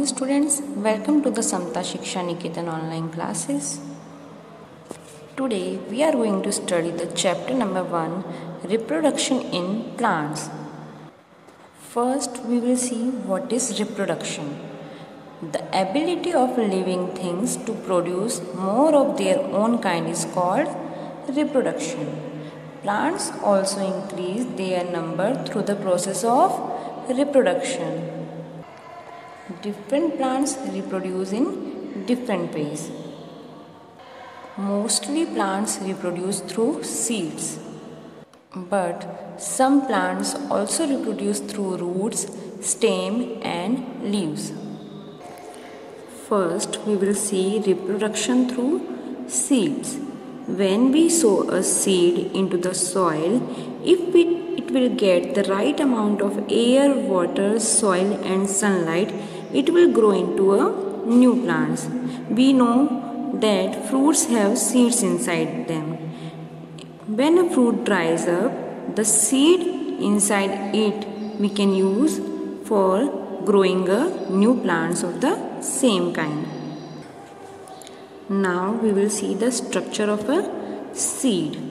morning students, welcome to the Samta Shiksha Niketan online classes. Today we are going to study the chapter number 1, reproduction in plants. First we will see what is reproduction. The ability of living things to produce more of their own kind is called reproduction. Plants also increase their number through the process of reproduction. Different plants reproduce in different ways. Mostly plants reproduce through seeds, but some plants also reproduce through roots, stem and leaves. First, we will see reproduction through seeds. When we sow a seed into the soil, if it will get the right amount of air, water, soil and sunlight, it will grow into a new plant. We know that fruits have seeds inside them. When a fruit dries up, the seed inside it we can use for growing a new plants of the same kind. Now we will see the structure of a seed.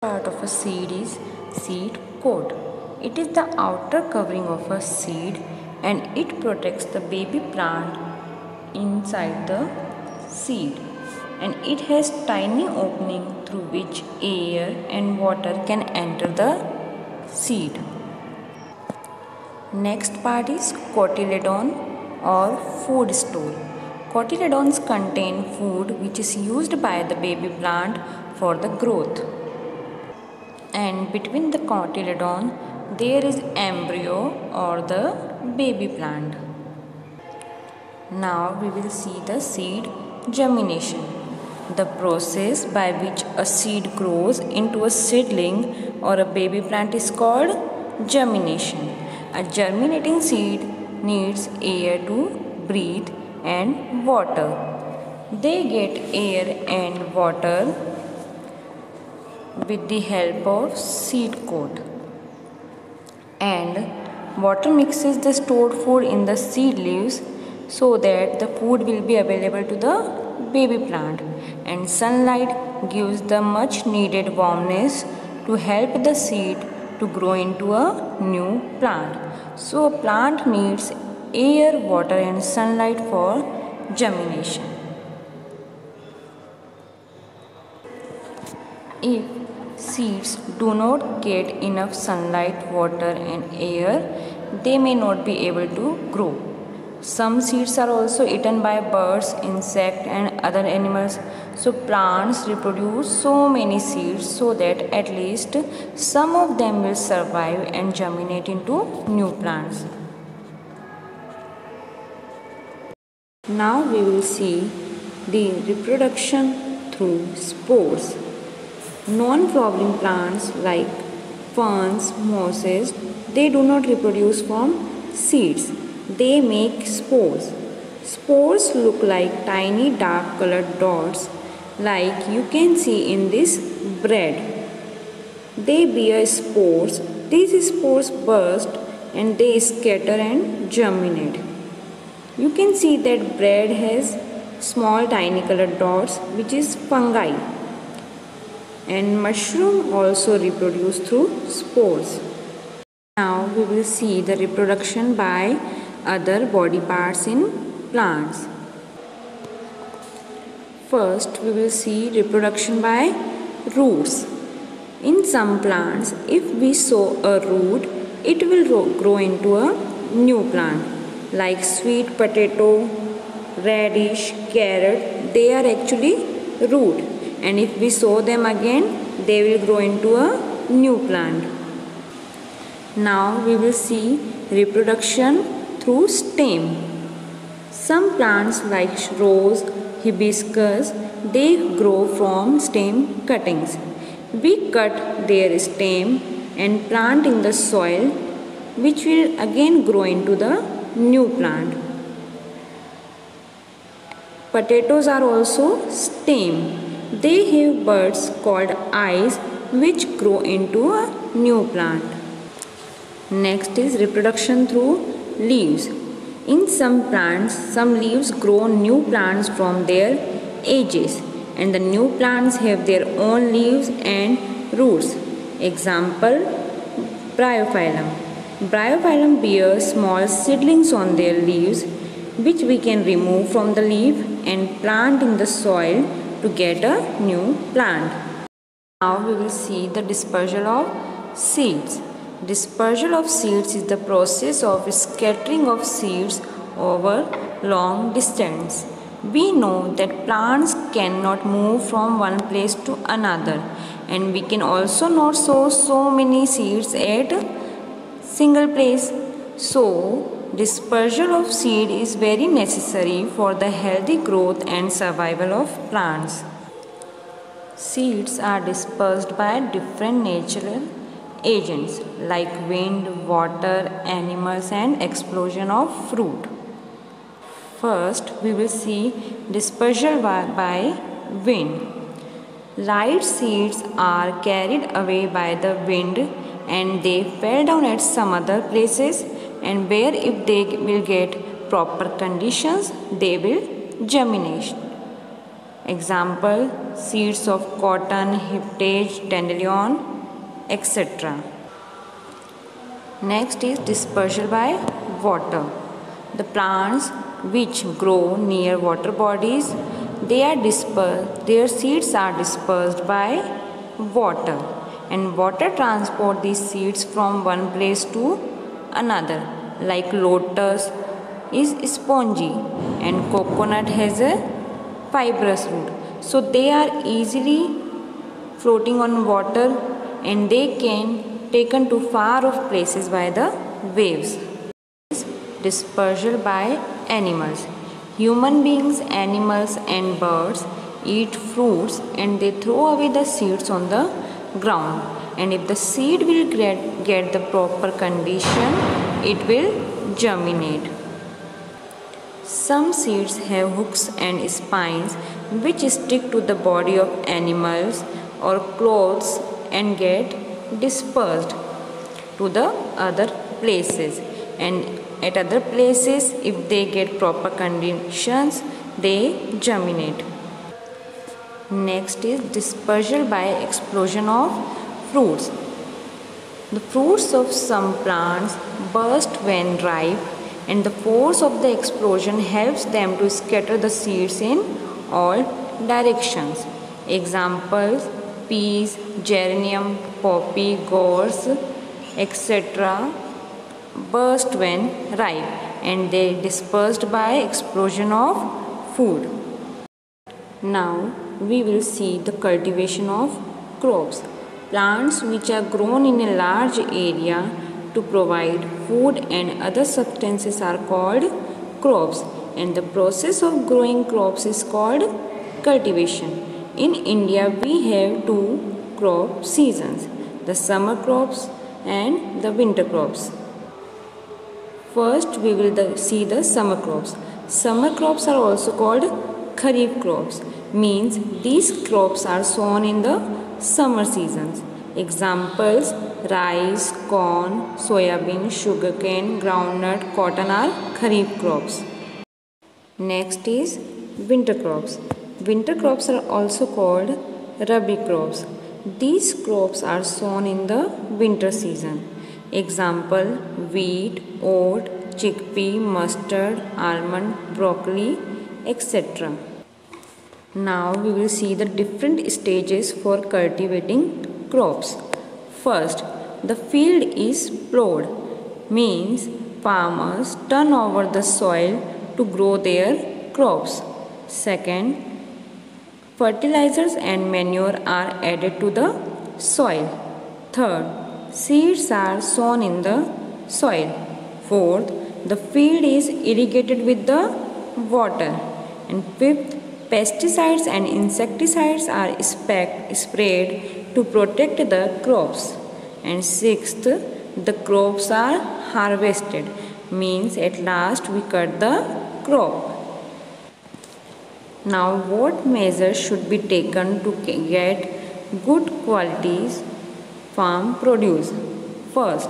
Part of a seed is seed coat. It is the outer covering of a seed and it protects the baby plant inside the seed, and it has tiny opening through which air and water can enter the seed. Next part is cotyledon or food store. Cotyledons contain food which is used by the baby plant for the growth. And between the cotyledon there is embryo or the baby plant. Now we will see the seed germination. The process by which a seed grows into a seedling or a baby plant is called germination. A germinating seed needs air to breathe and water. They get air and water with the help of seed coat, and water mixes the stored food in the seed leaves so that the food will be available to the baby plant, and sunlight gives the much needed warmness to help the seed to grow into a new plant. So a plant needs air, water and sunlight for germination. If seeds do not get enough sunlight, water and air, they may not be able to grow. Some seeds are also eaten by birds, insects and other animals. So plants reproduce so many seeds so that at least some of them will survive and germinate into new plants. Now we will see the reproduction through spores. Non-flowering plants like ferns, mosses, they do not reproduce from seeds. They make spores. Spores look like tiny dark colored dots like you can see in this bread. They bear spores. These spores burst and they scatter and germinate. You can see that bread has small tiny colored dots which is fungi. And mushroom also reproduce through spores. Now we will see the reproduction by other body parts in plants. First we will see reproduction by roots. In some plants, if we sow a root, it will grow into a new plant. Like sweet potato, radish, carrot, they are actually root, and if we sow them again, they will grow into a new plant. Now we will see reproduction through stem. Some plants like rose, hibiscus, they grow from stem cuttings. We cut their stem and plant in the soil, which will again grow into the new plant. Potatoes are also stem. They have buds called eyes which grow into a new plant. Next is reproduction through leaves. In some plants, some leaves grow new plants from their ages, and the new plants have their own leaves and roots. Example, Bryophyllum. Bryophyllum bears small seedlings on their leaves, which we can remove from the leaf and plant in the soil to get a new plant. Now we will see the dispersal of seeds. Dispersal of seeds is the process of scattering of seeds over long distance. We know that plants cannot move from one place to another, and we can also not sow so many seeds at a single place. So, dispersal of seed is very necessary for the healthy growth and survival of plants. Seeds are dispersed by different natural agents like wind, water, animals, and explosion of fruit. First, we will see dispersal by wind. Light seeds are carried away by the wind and they fell down at some other places, and where if they will get proper conditions, they will germinate. Example, seeds of cotton, heptage, dandelion, etc. Next is dispersal by water. The plants which grow near water bodies, their seeds are dispersed by water, and water transport these seeds from one place to another. Like lotus is spongy and coconut has a fibrous root. So they are easily floating on water and they can taken to far off places by the waves. Dispersal by animals. Human beings, animals and birds eat fruits and they throw away the seeds on the ground. And if the seed will get the proper condition, it will germinate. Some seeds have hooks and spines which stick to the body of animals or clothes and get dispersed to the other places, and at other places if they get proper conditions they germinate. Next is dispersal by explosion of fruits. The fruits of some plants burst when ripe, and the force of the explosion helps them to scatter the seeds in all directions. Examples, peas, geranium, poppy, gorse, etc. burst when ripe and they dispersed by explosion of food. Now we will see the cultivation of crops. Plants which are grown in a large area to provide food and other substances are called crops, and the process of growing crops is called cultivation. In India we have two crop seasons, the summer crops and the winter crops. First we will see the summer crops. Summer crops are also called kharif crops, means these crops are sown in the summer seasons. Examples, rice, corn, soyabean, sugarcane, groundnut, cotton are kharif crops. Next is winter crops. Winter crops are also called rabi crops. These crops are sown in the winter season. Example, wheat, oat, chickpea, mustard, almond, broccoli, etc. Now we will see the different stages for cultivating crops. First, the field is plowed, means farmers turn over the soil to grow their crops. Second, fertilizers and manure are added to the soil. Third, seeds are sown in the soil. Fourth, the field is irrigated with the water. And fifth, pesticides and insecticides are sprayed to protect the crops. And sixth, the crops are harvested, means at last we cut the crop. Now what measures should be taken to get good qualities farm produce? First,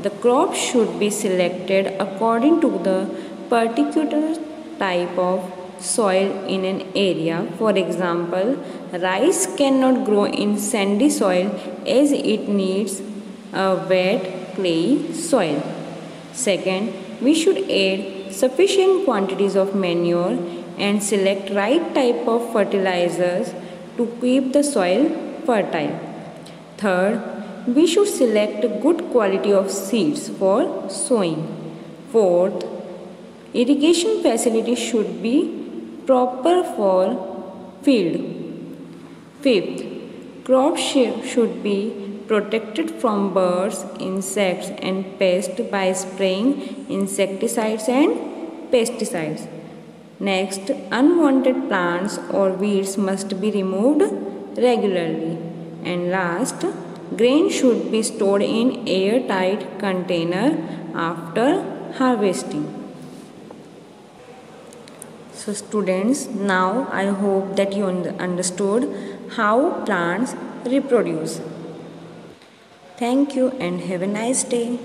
the crop should be selected according to the particular type of soil in an area. For example, rice cannot grow in sandy soil as it needs a wet clay soil. Second, we should add sufficient quantities of manure and select right type of fertilizers to keep the soil fertile. Third, we should select good quality of seeds for sowing. Fourth, irrigation facility should be proper for field. Fifth, crops should be protected from birds, insects and pests by spraying insecticides and pesticides. Next, unwanted plants or weeds must be removed regularly. And last, grain should be stored in airtight container after harvesting. So students, now I hope that you understood how plants reproduce. Thank you and have a nice day.